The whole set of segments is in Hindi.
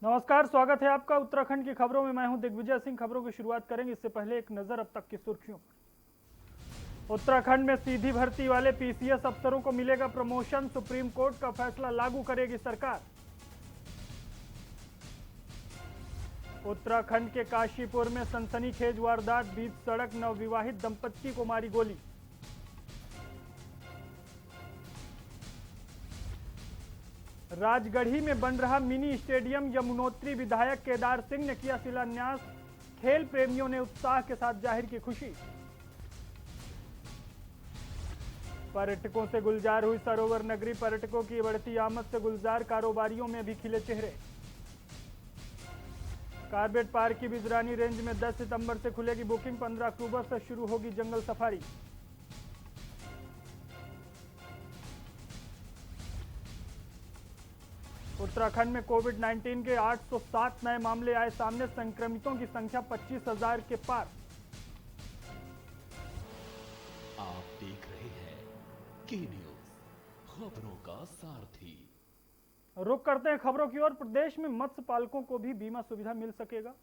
नमस्कार, स्वागत है आपका उत्तराखंड की खबरों में। मैं हूं दिग्विजय सिंह। खबरों की शुरुआत करेंगे इससे पहले एक नजर अब तक की सुर्खियों पर। उत्तराखंड में सीधी भर्ती वाले पीसीएस अफसरों को मिलेगा प्रमोशन। सुप्रीम कोर्ट का फैसला लागू करेगी सरकार। उत्तराखंड के काशीपुर में सनसनीखेज वारदात, बीच सड़क नवविवाहित दंपत्ति को मारी गोली। राजगढ़ी में बन रहा मिनी स्टेडियम, यमुनोत्री विधायक केदार सिंह ने किया शिलान्यास। खेल प्रेमियों ने उत्साह के साथ जाहिर की खुशी। पर्यटकों से गुलजार हुई सरोवर नगरी, पर्यटकों की बढ़ती आमद से गुलजार कारोबारियों में भी खिले चेहरे। कार्बेट पार्क की बिजरानी रेंज में 10 सितंबर से खुलेगी बुकिंग, 15 अक्टूबर से शुरू होगी जंगल सफारी। उत्तराखंड में कोविड-19 के 807 नए मामले आए सामने, संक्रमितों की संख्या 25,000 के पार। आप देख रहे हैं के न्यूज, खबरों का सारथी। रुक करते हैं खबरों की ओर। प्रदेश में मत्स्य पालकों को भी बीमा सुविधा मिल सकेगा।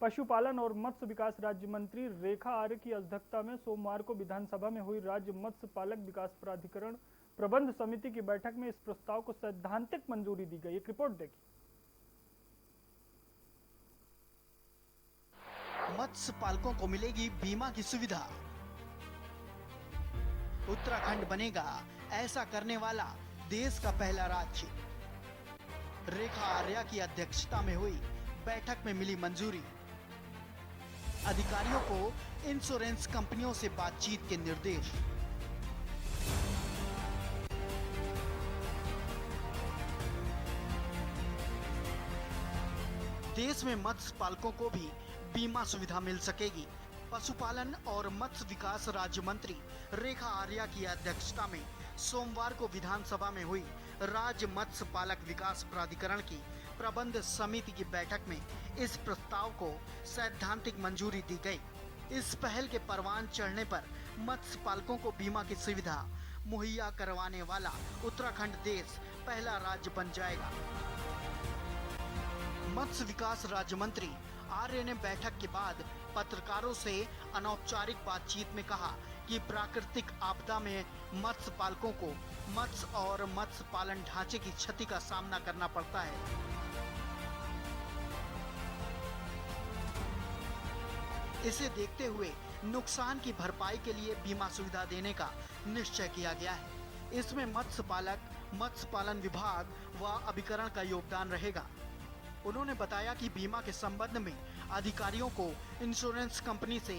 पशुपालन और मत्स्य विकास राज्य मंत्री रेखा आर्य की अध्यक्षता में सोमवार को विधानसभा में हुई राज्य मत्स्य पालक विकास प्राधिकरण प्रबंध समिति की बैठक में इस प्रस्ताव को सैद्धांतिक मंजूरी दी गई। एक रिपोर्ट देखिए। मत्स्य पालकों को मिलेगी बीमा की सुविधा। उत्तराखंड बनेगा ऐसा करने वाला देश का पहला राज्य। रेखा आर्या की अध्यक्षता में हुई बैठक में मिली मंजूरी। अधिकारियों को इंश्योरेंस कंपनियों से बातचीत के निर्देश। देश में मत्स्य पालकों को भी बीमा सुविधा मिल सकेगी। पशुपालन और मत्स्य विकास राज्य मंत्री रेखा आर्या की अध्यक्षता में सोमवार को विधानसभा में हुई राज्य मत्स्य पालक विकास प्राधिकरण की प्रबंध समिति की बैठक में इस प्रस्ताव को सैद्धांतिक मंजूरी दी गई। इस पहल के परवान चढ़ने पर मत्स्य पालकों को बीमा की सुविधा मुहैया करवाने वाला उत्तराखंड देश पहला राज्य बन जाएगा। मत्स्य विकास राज्य मंत्री आर्य ने बैठक के बाद पत्रकारों से अनौपचारिक बातचीत में कहा कि प्राकृतिक आपदा में मत्स्य पालकों को मत्स्य और मत्स्य पालन ढांचे की क्षति का सामना करना पड़ता है। इसे देखते हुए नुकसान की भरपाई के लिए बीमा सुविधा देने का निश्चय किया गया है। इसमें मत्स्य पालक, मत्स्य पालन विभाग व अभिकरण का योगदान रहेगा। उन्होंने बताया कि बीमा के संबंध में अधिकारियों को इंश्योरेंस कंपनी से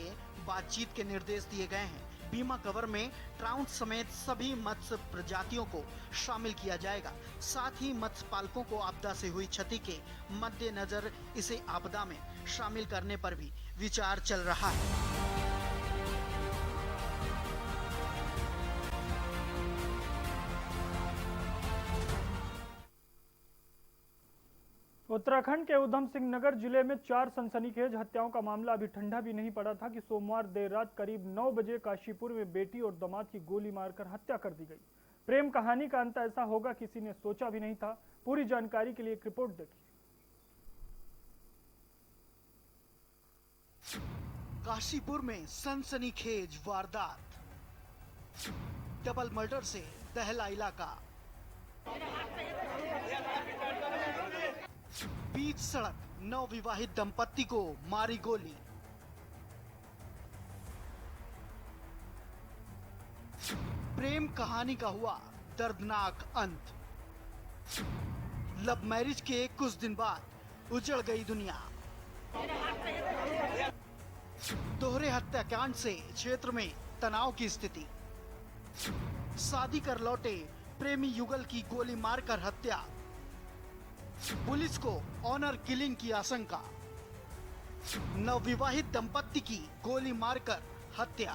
बातचीत के निर्देश दिए गए हैं। बीमा कवर में ट्राउट समेत सभी मत्स्य प्रजातियों को शामिल किया जाएगा। साथ ही मत्स्य पालकों को आपदा से हुई क्षति के मद्देनजर इसे आपदा में शामिल करने पर भी विचार चल रहा है। उत्तराखंड के उधम सिंह नगर जिले में 4 सनसनीखेज हत्याओं का मामला अभी ठंडा भी नहीं पड़ा था कि सोमवार देर रात करीब 9 बजे काशीपुर में बेटी और दामाद की गोली मारकर हत्या कर दी गई। प्रेम कहानी का अंत ऐसा होगा किसी ने सोचा भी नहीं था। पूरी जानकारी के लिए एक रिपोर्ट देखिए। काशीपुर में सनसनीखेज वारदात, डबल मर्डर से दहला इलाका। बीच सड़क नवविवाहित दंपत्ति को मारी गोली। प्रेम कहानी का हुआ दर्दनाक अंत। लव मैरिज के कुछ दिन बाद उजड़ गई दुनिया। दोहरे हत्याकांड से क्षेत्र में तनाव की स्थिति। शादी कर लौटे प्रेमी युगल की गोली मारकर हत्या। पुलिस को ऑनर किलिंग की आशंका। नवविवाहित दंपत्ति की गोली मारकर हत्या।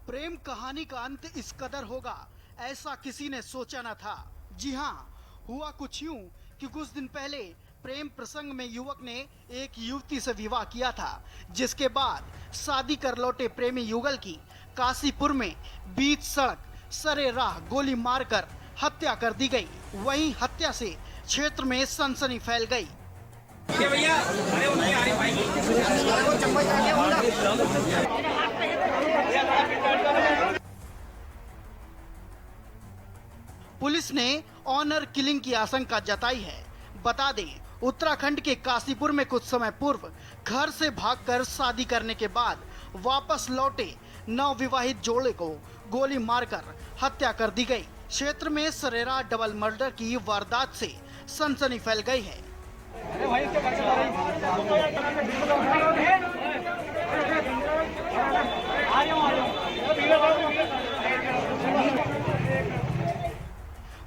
प्रेम कहानी का अंत इस कदर होगा ऐसा किसी ने सोचा न था। जी हां, हुआ कुछ यूं कि कुछ दिन पहले प्रेम प्रसंग में युवक ने एक युवती से विवाह किया था, जिसके बाद शादी कर लौटे प्रेमी युगल की काशीपुर में बीच सड़क सरे राह गोली मारकर हत्या कर दी गई। वहीं हत्या से क्षेत्र में सनसनी फैल गई। पुलिस ने ऑनर किलिंग की आशंका जताई है। बता दें, उत्तराखंड के काशीपुर में कुछ समय पूर्व घर से भागकर शादी करने के बाद वापस लौटे नवविवाहित जोड़े को गोली मारकर हत्या कर दी गई। क्षेत्र में सरेरा डबल मर्डर की वारदात से सनसनी फैल गई है।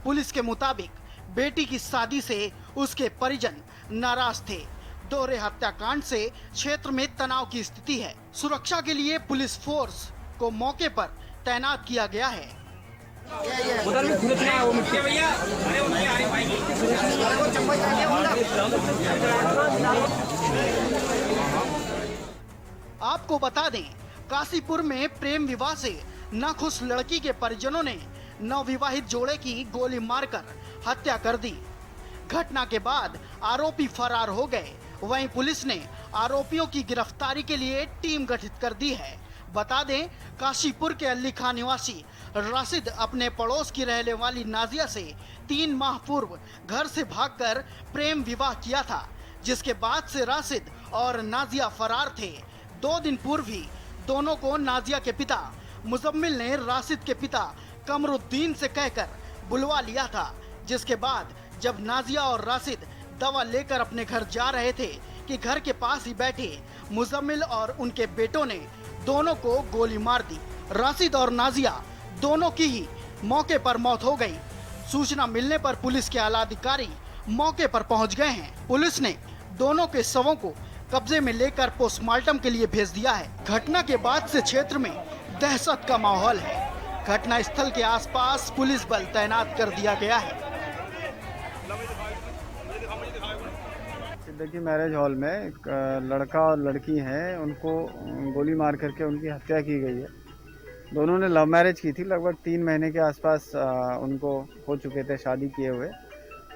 पुलिस के मुताबिक बेटी की शादी से उसके परिजन नाराज थे। दोहरे हत्याकांड से क्षेत्र में तनाव की स्थिति है। सुरक्षा के लिए पुलिस फोर्स को मौके पर तैनात किया गया है। आपको बता दें, काशीपुर में प्रेम विवाह से नाखुश लड़की के परिजनों ने नवविवाहित जोड़े की गोली मारकर हत्या कर दी। घटना के बाद आरोपी फरार हो गए। वहीं पुलिस ने आरोपियों की गिरफ्तारी के लिए टीम गठित कर दी है। बता दें, काशीपुर के अली खान निवासी राशिद अपने पड़ोस की रहने वाली नाजिया से 3 माह पूर्व घर से भागकर प्रेम विवाह किया था, जिसके बाद से राशिद और नाजिया फरार थे। 2 दिन पूर्व ही दोनों को नाजिया के पिता मुजम्मिल ने राशिद के पिता कमरुद्दीन से कहकर बुलवा लिया था, जिसके बाद जब नाजिया और राशिद दवा लेकर अपने घर जा रहे थे कि घर के पास ही बैठे मुजम्मिल और उनके बेटों ने दोनों को गोली मार दी। राशिद और नाजिया दोनों की ही मौके पर मौत हो गई। सूचना मिलने पर पुलिस के आला अधिकारी मौके पर पहुंच गए हैं। पुलिस ने दोनों के शवों को कब्जे में लेकर पोस्टमार्टम के लिए भेज दिया है। घटना के बाद से क्षेत्र में दहशत का माहौल है। घटना स्थल के आसपास पुलिस बल तैनात कर दिया गया है। सिद्दीकी मैरिज हॉल में एक लड़का और लड़की हैं, उनको गोली मार करके उनकी हत्या की गई है। दोनों ने लव मैरिज की थी। लगभग 3 महीने के आसपास उनको हो चुके थे शादी किए हुए।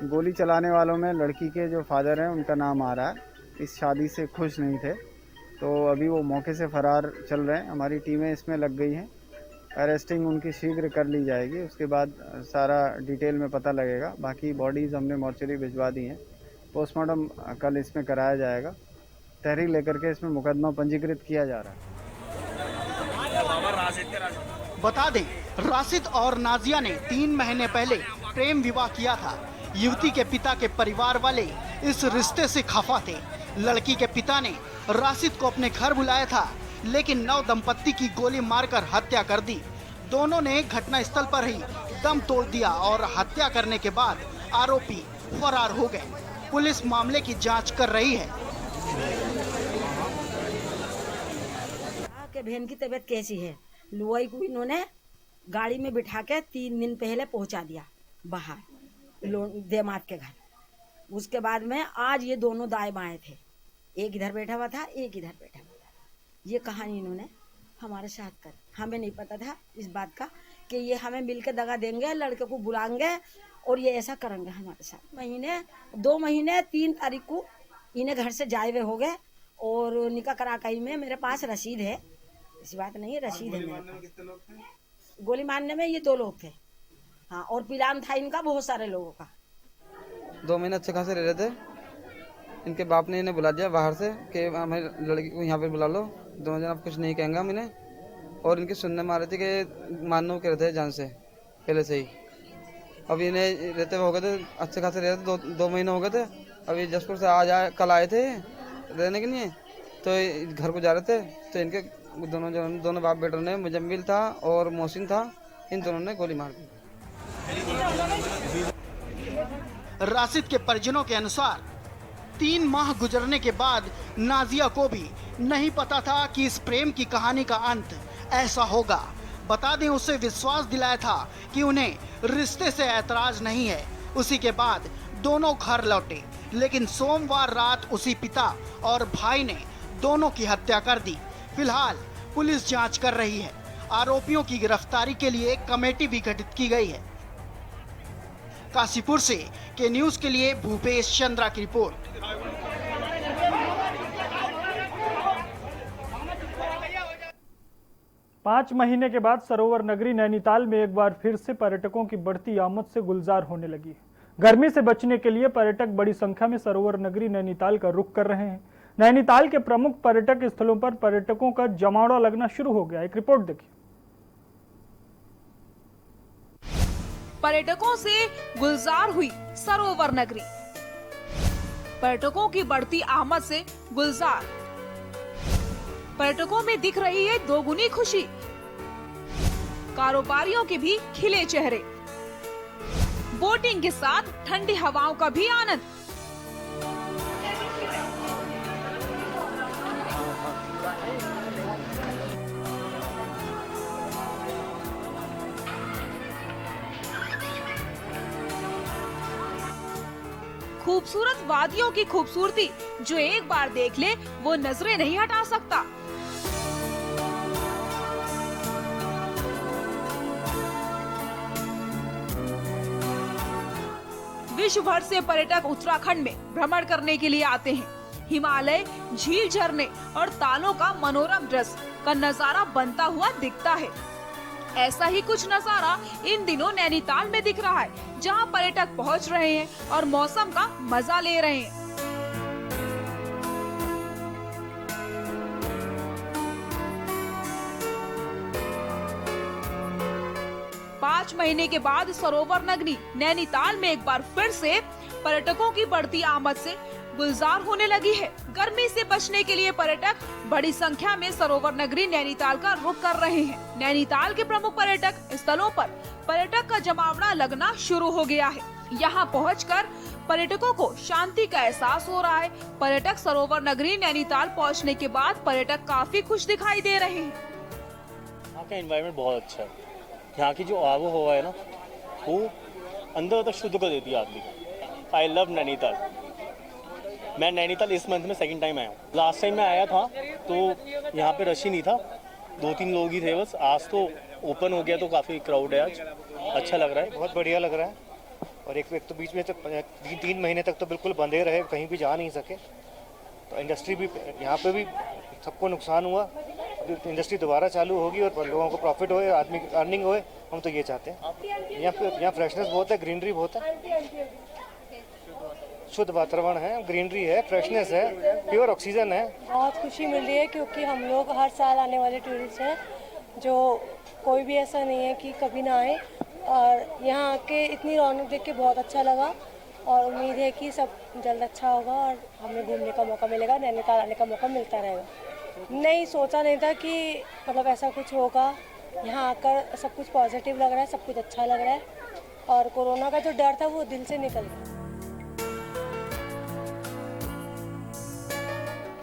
गोली चलाने वालों में लड़की के जो फादर हैं उनका नाम आ रहा है। इस शादी से खुश नहीं थे, तो अभी वो मौके से फरार चल रहे हैं। हमारी टीमें इसमें लग गई हैं। अरेस्टिंग उनकी शीघ्र कर ली जाएगी। उसके बाद सारा डिटेल में पता लगेगा। बाकी बॉडीज़ हमने मॉर्चरी भिजवा दी हैं। पोस्टमार्टम कल इसमें कराया जाएगा। तहरीर लेकर के इसमें मुकदमा पंजीकृत किया जा रहा है। बता दें, राशिद और नाजिया ने 3 महीने पहले प्रेम विवाह किया था। युवती के पिता के परिवार वाले इस रिश्ते से खफा थे। लड़की के पिता ने राशिद को अपने घर बुलाया था, लेकिन नव दंपत्ति की गोली मारकर हत्या कर दी। दोनों ने घटना स्थल पर ही दम तोड़ दिया और हत्या करने के बाद आरोपी फरार हो गए। पुलिस मामले की जांच कर रही है। के बहन की तबीयत कैसी है, लुआई को इन्होंने गाड़ी में बिठा के 3 दिन पहले पहुंचा दिया बाहर देमात के घर। उसके बाद में आज ये दोनों दाएं बाएं थे, एक इधर बैठा हुआ था, एक इधर बैठा हुआ था। ये कहानी इन्होंने हमारे साथ कर, हमें नहीं पता था इस बात का कि ये हमें मिलकर दगा देंगे, लड़के को बुलाएंगे और ये ऐसा करेंगे हमारे साथ। 2 महीने 3 तारीख को इन्हें घर से जाए हुए हो गए और निकाह करा कहीं में मेरे पास रसीद है, ऐसी बात नहीं है, रसीद है मेरे पास। गोली मारने में ये 2 लोग थे, हाँ, और पिलान था इनका बहुत सारे लोगों का। 2 महीने अच्छे खासे रह रहे थे। इनके बाप ने इन्हें बुला दिया बाहर से कि हमें लड़की को यहाँ पे बुला लो, 2 जन आप कुछ नहीं कहेंगे हम इन्हें। और इनके सुनने में आ रहे थे कि मानना कह रहे थे जान से पहले से ही। अब इन्हें रहते हुए हो गए थे, अच्छे खासे रह रहे थे, 2 महीने हो गए थे। अभी जसपुर से कल आए थे रहने के लिए, तो घर को जा रहे थे, तो इनके दोनों बाप बेटों ने, मुजम्मिल था और मोहसिन था, इन दोनों ने गोली मार दी। राशिद के परिजनों के अनुसार 3 माह गुजरने के बाद नाजिया को भी नहीं पता था कि इस प्रेम की कहानी का अंत ऐसा होगा। बता दें, उसे विश्वास दिलाया था कि उन्हें रिश्ते से ऐतराज नहीं है। उसी के बाद दोनों घर लौटे, लेकिन सोमवार रात उसी पिता और भाई ने दोनों की हत्या कर दी। फिलहाल पुलिस जांच कर रही है। आरोपियों की गिरफ्तारी के लिए कमेटी भी गठित की गई है। काशीपुर से के न्यूज के लिए भूपेश चंद्रा की रिपोर्ट। 5 महीने के बाद सरोवर नगरी नैनीताल में एक बार फिर से पर्यटकों की बढ़ती आमद से गुलजार होने लगी है। गर्मी से बचने के लिए पर्यटक बड़ी संख्या में सरोवर नगरी नैनीताल का रुख कर रहे हैं। नैनीताल के प्रमुख पर्यटक स्थलों पर पर्यटकों का जमावड़ा लगना शुरू हो गया। एक रिपोर्ट देखिए। पर्यटकों से गुलजार हुई सरोवर नगरी। पर्यटकों की बढ़ती आमद से गुलजार। पर्यटकों में दिख रही है दोगुनी खुशी। कारोबारियों के भी खिले चेहरे। बोटिंग के साथ ठंडी हवाओं का भी आनंद। खूबसूरत वादियों की खूबसूरती जो एक बार देख ले वो नजरें नहीं हटा सकता। विश्व भर से पर्यटक उत्तराखंड में भ्रमण करने के लिए आते हैं। हिमालय, झील, झरने और तालों का मनोरम दृश्य का नजारा बनता हुआ दिखता है। ऐसा ही कुछ नजारा इन दिनों नैनीताल में दिख रहा है, जहां पर्यटक पहुंच रहे हैं और मौसम का मजा ले रहे हैं। पाँच महीने के बाद सरोवर नगरी नैनीताल में एक बार फिर से पर्यटकों की बढ़ती आमद से गुलजार होने लगी है। गर्मी से बचने के लिए पर्यटक बड़ी संख्या में सरोवर नगरी नैनीताल का रुख कर रहे हैं। नैनीताल के प्रमुख पर्यटक स्थलों पर पर्यटक का जमावड़ा लगना शुरू हो गया है। यहाँ पहुंचकर पर्यटकों को शांति का एहसास हो रहा है। पर्यटक सरोवर नगरी नैनीताल पहुँचने के बाद पर्यटक काफी खुश दिखाई दे रहे हैं। यहाँ का एनवायरनमेंट बहुत अच्छा है। यहाँ की जो आबो हवा है ना, वो अंदर तक शुद्ध कर देती है आदमी को। I love Nainital. मैं नैनीताल इस मंथ में सेकंड टाइम आया हूँ। लास्ट टाइम मैं आया था तो यहाँ पे रश ही नहीं था, 2-3 लोग ही थे बस। आज तो ओपन हो गया तो काफ़ी क्राउड है आज। अच्छा लग रहा है, बहुत बढ़िया लग रहा है। और एक तो बीच में तो 3 महीने तक तो बिल्कुल बंदे रहे, कहीं भी जा नहीं सके। तो इंडस्ट्री भी यहाँ पे भी सबको नुकसान हुआ। इंडस्ट्री दोबारा चालू होगी और लोगों को प्रॉफिट होए, आदमी की अर्निंग होए, हम तो ये चाहते हैं। यहाँ फ्रेशनेस बहुत है, ग्रीनरी बहुत है, शुद्ध वातावरण है, ग्रीनरी है, फ्रेशनेस है, प्योर ऑक्सीजन है। बहुत खुशी मिल रही है क्योंकि हम लोग हर साल आने वाले टूरिस्ट हैं, जो कोई भी ऐसा नहीं है कि कभी ना आए। और यहाँ आके इतनी रौनक देख के बहुत अच्छा लगा और उम्मीद है कि सब जल्द अच्छा होगा और हमें घूमने का मौका मिलेगा, नैनीताल आने का मौका मिलता रहेगा। नहीं सोचा नहीं था कि मतलब ऐसा कुछ होगा। यहाँ आकर सब कुछ पॉजिटिव लग रहा है, सब कुछ अच्छा लग रहा है और कोरोना का जो डर था वो दिल से निकल गया।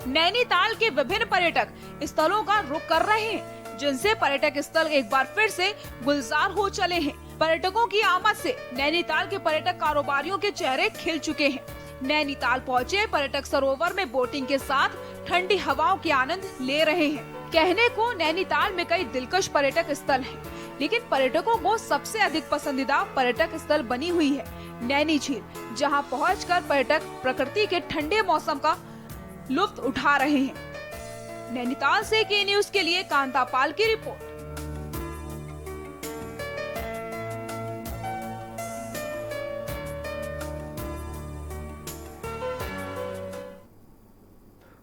नैनीताल के विभिन्न पर्यटक स्थलों का रुख कर रहे हैं, जिनसे पर्यटक स्थल एक बार फिर से गुलजार हो चले हैं। पर्यटकों की आमद से नैनीताल के पर्यटक कारोबारियों के चेहरे खिल चुके हैं। नैनीताल पहुँचे पर्यटक सरोवर में बोटिंग के साथ ठंडी हवाओं के आनंद ले रहे हैं। कहने को नैनीताल में कई दिलकश पर्यटक स्थल हैं, लेकिन पर्यटकों को सबसे अधिक पसंदीदा पर्यटक स्थल बनी हुई है नैनी झील, जहां पहुंचकर पर्यटक प्रकृति के ठंडे मौसम का लुत्फ उठा रहे हैं। नैनीताल से के न्यूज के लिए कांता पाल की रिपोर्ट।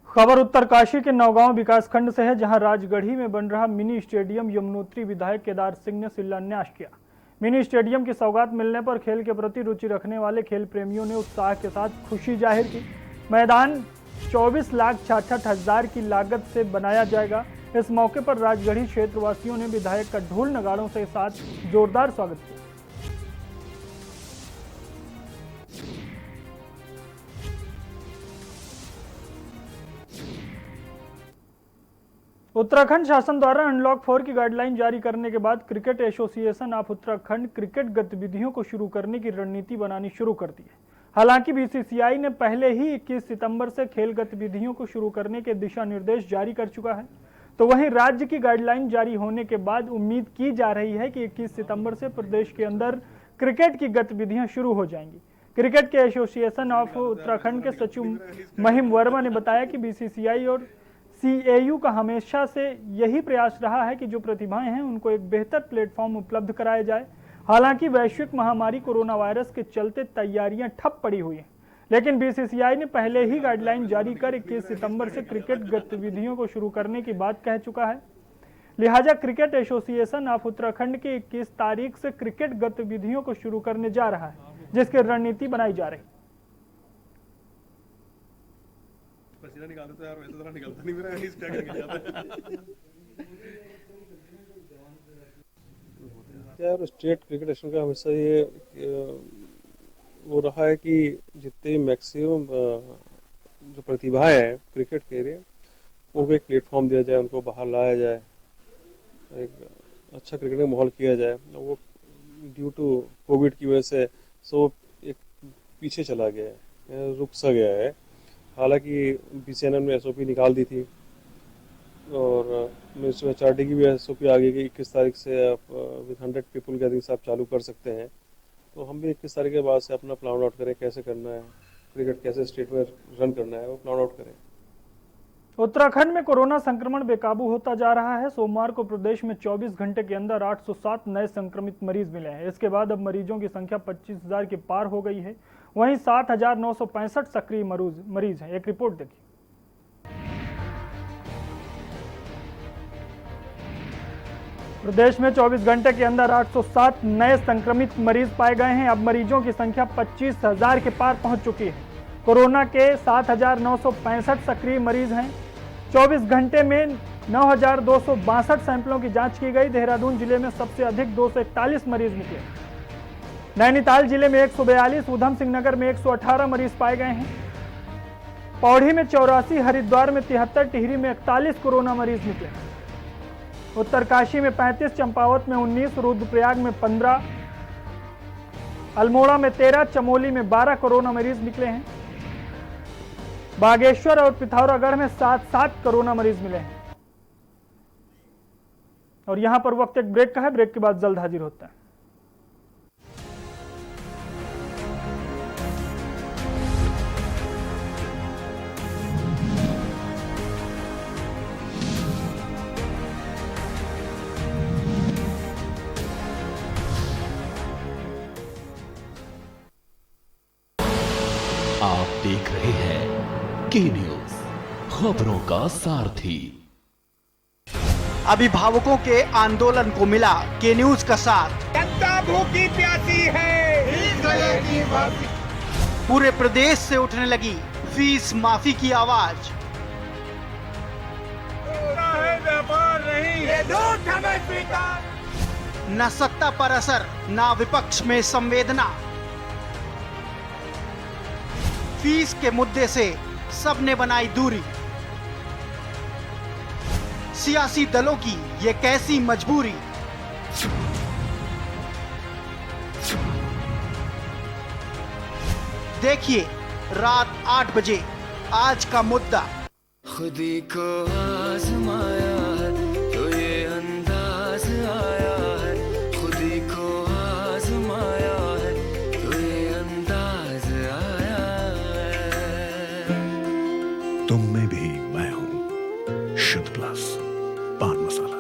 खबर उत्तरकाशी के नौगांव विकासखंड से है, जहां राजगढ़ी में बन रहा मिनी स्टेडियम यमुनोत्री विधायक केदार सिंह ने शिलान्यास किया। मिनी स्टेडियम की सौगात मिलने पर खेल के प्रति रुचि रखने वाले खेल प्रेमियों ने उत्साह के साथ खुशी जाहिर की। मैदान 24,66,000 की लागत से बनाया जाएगा। इस मौके पर राजगढ़ी क्षेत्रवासियों ने विधायक का ढोल नगाड़ों के साथ जोरदार स्वागत किया। उत्तराखंड शासन द्वारा अनलॉक 4 की गाइडलाइन जारी करने के बाद cricket association of Uttarakhand cricket गतिविधियों को शुरू करने की रणनीति बनानी शुरू कर दी है। हालांकि बीसीसीआई ने पहले ही 21 सितंबर से खेल गतिविधियों को शुरू करने के दिशा निर्देश जारी कर चुका है, तो वहीं राज्य की गाइडलाइन जारी होने के बाद उम्मीद की जा रही है कि 21 सितंबर से प्रदेश के अंदर क्रिकेट की गतिविधियां शुरू हो जाएंगी। क्रिकेट के एसोसिएशन ऑफ उत्तराखंड के सचिव महिम वर्मा ने बताया कि बीसीसीआई और सीएयू का हमेशा से यही प्रयास रहा है कि जो प्रतिभाएं हैं उनको एक बेहतर प्लेटफॉर्म उपलब्ध कराया जाए। हालांकि वैश्विक महामारी कोरोना वायरस के चलते तैयारियां ठप पड़ी हुई हैं, लेकिन बीसीसीआई ने पहले ही गाइडलाइन जारी कर 21 सितंबर से क्रिकेट गतिविधियों को शुरू करने की बात कह चुका है। लिहाजा क्रिकेट एसोसिएशन ऑफ उत्तराखंड की 21 तारीख से क्रिकेट गतिविधियों को शुरू करने जा रहा है, जिसकी रणनीति बनाई जा रही। पसीना निकालते तो यार वैसे तरह निकलता नहीं मेरा, इस क्या करके जाता यार। स्टेट क्रिकेट एसोसिएशन का हमेशा ये वो रहा है कि जितने मैक्सिमम जो प्रतिभाएं हैं क्रिकेट के लिए उनको एक प्लेटफॉर्म दिया जाए, उनको बाहर लाया जाए, एक अच्छा क्रिकेट का माहौल किया जाए। वो ड्यू टू कोविड की वजह से सो एक पीछे चला गया है, रुक सा गया है। हालांकि बीसीएनएल ने एसओपी निकाल दी थी और मिनिस्ट्री ऑफ चार्टी की भी एसओपी आ गई कि 21 तारीख से आप विद 100 पीपल गैदरिंग्स आप चालू कर सकते हैं। तो हम भी 21 तारीख के बाद से अपना प्लान आउट करें, कैसे करना है क्रिकेट, कैसे स्टेट में रन करना है, वो प्लान आउट करें। उत्तराखंड में कोरोना संक्रमण बेकाबू होता जा रहा है। सोमवार को प्रदेश में 24 घंटे के अंदर 807 नए संक्रमित मरीज मिले हैं। इसके बाद अब मरीजों की संख्या 25,000 के पार हो गई है। वहीं 7,965 सक्रिय मरीज हैं। एक रिपोर्ट देखिए। प्रदेश में 24 घंटे के अंदर 807 नए संक्रमित मरीज पाए गए हैं। अब मरीजों की संख्या 25,000 के पार पहुंच चुकी है। कोरोना के 7,965 सक्रिय मरीज हैं। 24 घंटे में 9,262 सैंपलों की जांच की गई। देहरादून जिले में सबसे अधिक 241 मरीज निकले। नैनीताल जिले में 142, उधम सिंह नगर में 118 मरीज पाए गए हैं। पौड़ी में 84, हरिद्वार में 73, टिहरी में 41 कोरोना मरीज निकले। उत्तरकाशी में 35, चंपावत में 19, रुद्रप्रयाग में 15, अल्मोड़ा में 13, चमोली में 12 कोरोना मरीज निकले हैं। बागेश्वर और पिथौरागढ़ में 7 कोरोना मरीज मिले हैं। और यहां पर वक्त एक ब्रेक का है, ब्रेक के बाद जल्द हाजिर होता है। आप देख रहे हैं के न्यूज, खबरों का सारथी। अभिभावकों के आंदोलन को मिला के न्यूज का साथ। जनता भूखी प्यासी है, पूरे प्रदेश से उठने लगी फीस माफी की आवाज। व्यापार नहीं, ये झूठ हमें स्वीकार। न सत्ता पर असर, न विपक्ष में संवेदना। फीस के मुद्दे से सबने बनाई दूरी। सियासी दलों की ये कैसी मजबूरी। देखिए रात 8 बजे आज का मुद्दा। खुदी को आजमाया है तो ये अंदाज आया है, खुदी को आजमाया है तो ये अंदाज आया है। तुम में भी मैं हूं, शुद्ध प्लस पान मसाला।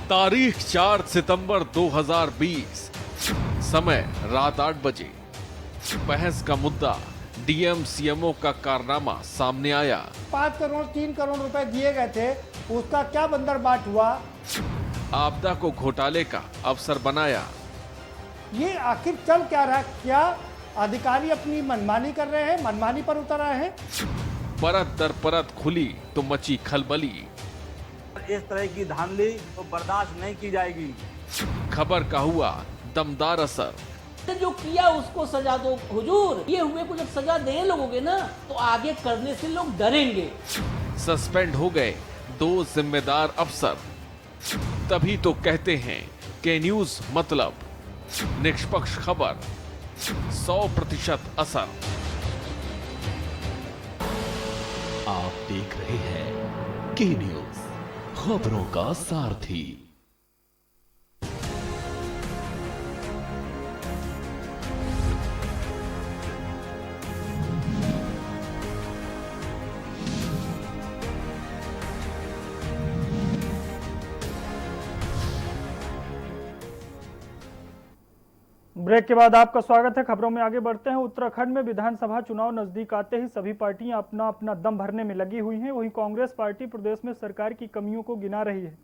तारीख 4 सितंबर 2020, समय रात 8 बजे। बहस का मुद्दा डीएम सीएमओ का कारनामा सामने आया। 5 करोड़ 3 करोड़ रुपए दिए गए थे, उसका क्या बंदरबाट हुआ? आपदा को घोटाले का अवसर बनाया। ये आखिर चल क्या रहा है? क्या अधिकारी अपनी मनमानी कर रहे हैं, मनमानी पर उतर आए हैं? परत दर परत खुली तो मची खलबली। इस तरह की धांधली तो बर्दाश्त नहीं की जाएगी। खबर का हुआ दमदार असर। जो किया उसको सजा दो हुजूर। ये हुए को जब सजा देने लगोगे ना तो आगे करने से लोग डरेंगे। सस्पेंड हो गए 2 जिम्मेदार अफसर। तभी तो कहते हैं के न्यूज मतलब निष्पक्ष खबर, 100% असर। आप देख रहे हैं के न्यूज, खबरों का सारथी। ब्रेक के बाद आपका स्वागत है। खबरों में आगे बढ़ते हैं। उत्तराखंड में विधानसभा चुनाव नजदीक आते ही सभी पार्टियां अपना अपना दम भरने में लगी हुई हैं। वहीं कांग्रेस पार्टी प्रदेश में सरकार की कमियों को गिना रही है।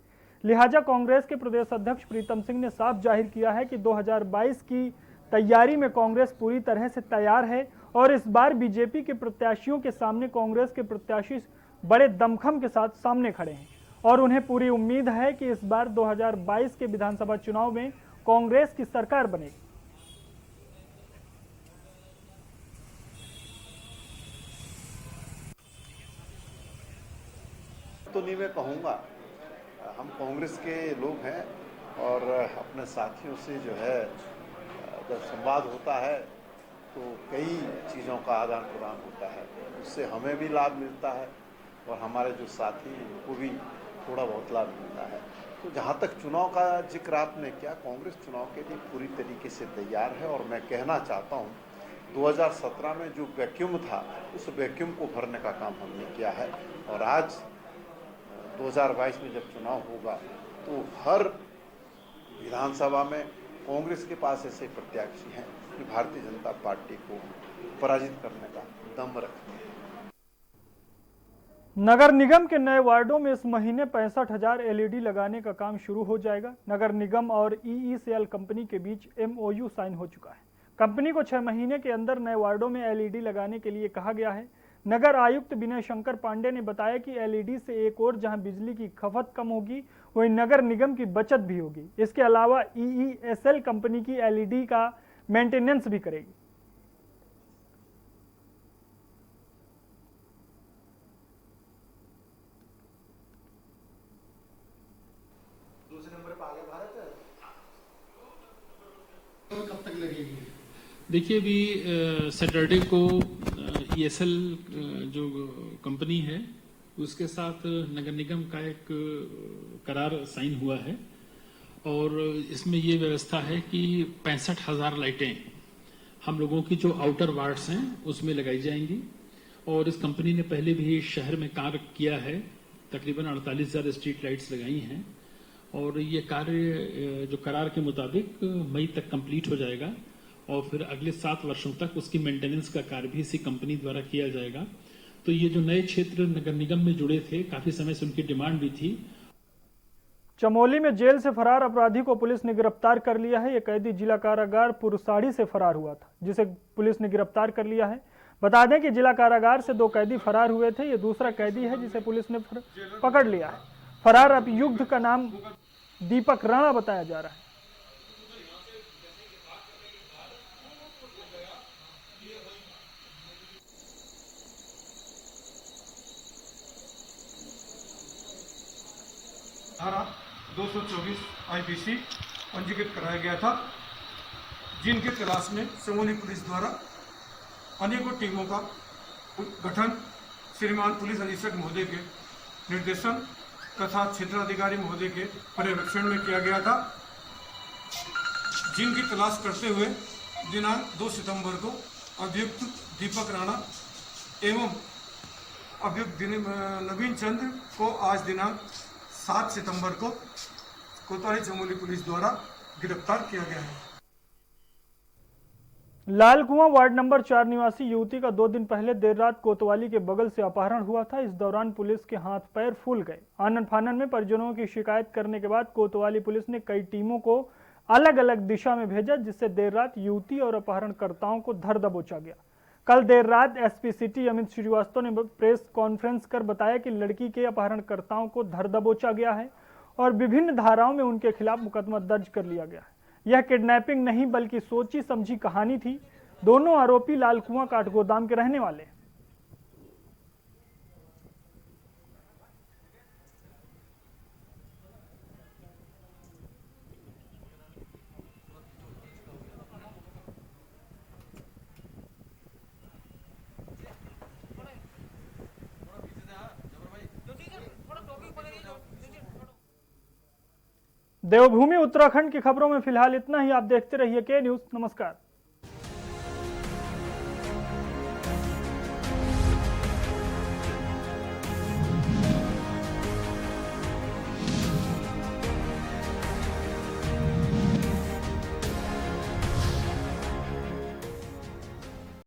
लिहाजा कांग्रेस के प्रदेश अध्यक्ष प्रीतम सिंह ने साफ जाहिर किया है कि 2022 की तैयारी में कांग्रेस पूरी तरह से तैयार है और इस बार बीजेपी के प्रत्याशियों के सामने कांग्रेस के प्रत्याशी बड़े दमखम के साथ सामने खड़े हैं और उन्हें पूरी उम्मीद है कि इस बार 2022 के विधानसभा चुनाव में कांग्रेस की सरकार बनेगी। तो नहीं मैं कहूँगा, हम कांग्रेस के लोग हैं और अपने साथियों से जो है जब संवाद होता है तो कई चीज़ों का आदान प्रदान होता है, उससे हमें भी लाभ मिलता है और हमारे जो साथी उनको भी थोड़ा बहुत लाभ मिलता है। तो जहाँ तक चुनाव का जिक्र आपने किया, कांग्रेस चुनाव के लिए पूरी तरीके से तैयार है और मैं कहना चाहता हूँ 2017 में जो वैक्यूम था उस वैक्यूम को भरने का काम हमने किया है और आज 2022 में जब चुनाव होगा तो हर विधानसभा में कांग्रेस के पास ऐसे प्रत्याशी हैं कि भारतीय जनता पार्टी को पराजित करने का दम रखते हैं। नगर निगम के नए वार्डों में इस महीने 65,000 एलईडी लगाने का काम शुरू हो जाएगा। नगर निगम और ईईसीएल कंपनी के बीच एमओयू साइन हो चुका है। कंपनी को 6 महीने के अंदर नए वार्डों में एलईडी लगाने के लिए कहा गया है। नगर आयुक्त विनय शंकर पांडे ने बताया कि एलईडी से एक और जहां बिजली की खपत कम होगी वहीं नगर निगम की बचत भी होगी। इसके अलावा ईईएसएल कंपनी की एलईडी का मेंटेनेंस भी करेगी। दूसरे नंबर पर आगे भारत है। कब तक लगेगी? देखिए, अभी सैटरडे को ईएसएल जो कंपनी है उसके साथ नगर निगम का एक करार साइन हुआ है और इसमें ये व्यवस्था है कि 65,000 लाइटें हम लोगों की जो आउटर वार्ड्स हैं उसमें लगाई जाएंगी और इस कंपनी ने पहले भी शहर में कार्य किया है। तकरीबन 48,000 स्ट्रीट लाइट्स लगाई हैं और ये कार्य जो करार के मुताबिक मई तक कंप्लीट हो जाएगा और फिर अगले 7 वर्षों तक उसकी मेंटेनेंस का कार्य भी इसी कंपनी द्वारा किया जाएगा। तो ये जो नए क्षेत्र नगर निगम में जुड़े थे, काफी समय से उनकी डिमांड भी थी। चमोली में जेल से फरार अपराधी को पुलिस ने गिरफ्तार कर लिया है। यह कैदी जिला कारागार पुरसाड़ी से फरार हुआ था, जिसे पुलिस ने गिरफ्तार कर लिया है। बता दें कि जिला कारागार से 2 कैदी फरार हुए थे। ये दूसरा कैदी है जिसे पुलिस ने पकड़ लिया है। फरार अभियुक्त का नाम दीपक राणा बताया जा रहा है। धारा 224 आईपीसी पंजीकृत कराया गया था, जिनके तलाश में चमोली पुलिस द्वारा अनेकों टीमों का गठन श्रीमान पुलिस अधीक्षक महोदय के निर्देशन तथा क्षेत्राधिकारी महोदय के पर्यवेक्षण में किया गया था, जिनकी तलाश करते हुए दिनांक 2 सितंबर को अभियुक्त दीपक राणा एवं अभियुक्त नवीन चंद्र को आज दिनांक 7 सितंबर को कोतवाली चमोली पुलिस द्वारा गिरफ्तार किया गया है। लाल कुआं वार्ड नंबर 4 निवासी युवती का 2 दिन पहले देर रात कोतवाली के बगल से अपहरण हुआ था। इस दौरान पुलिस के हाथ पैर फूल गए। आनन फानन में परिजनों की शिकायत करने के बाद कोतवाली पुलिस ने कई टीमों को अलग अलग दिशा में भेजा, जिससे देर रात युवती और अपहरणकर्ताओं को धर दबोचा गया। कल देर रात एसपी सिटी अमित श्रीवास्तव ने प्रेस कॉन्फ्रेंस कर बताया कि लड़की के अपहरणकर्ताओं को धर दबोचा गया है और विभिन्न धाराओं में उनके खिलाफ मुकदमा दर्ज कर लिया गया है। यह किडनैपिंग नहीं बल्कि सोची समझी कहानी थी। दोनों आरोपी लाल कुआं काठगोदाम के रहने वाले। देवभूमि उत्तराखंड की खबरों में फिलहाल इतना ही। आप देखते रहिए के न्यूज़। नमस्कार।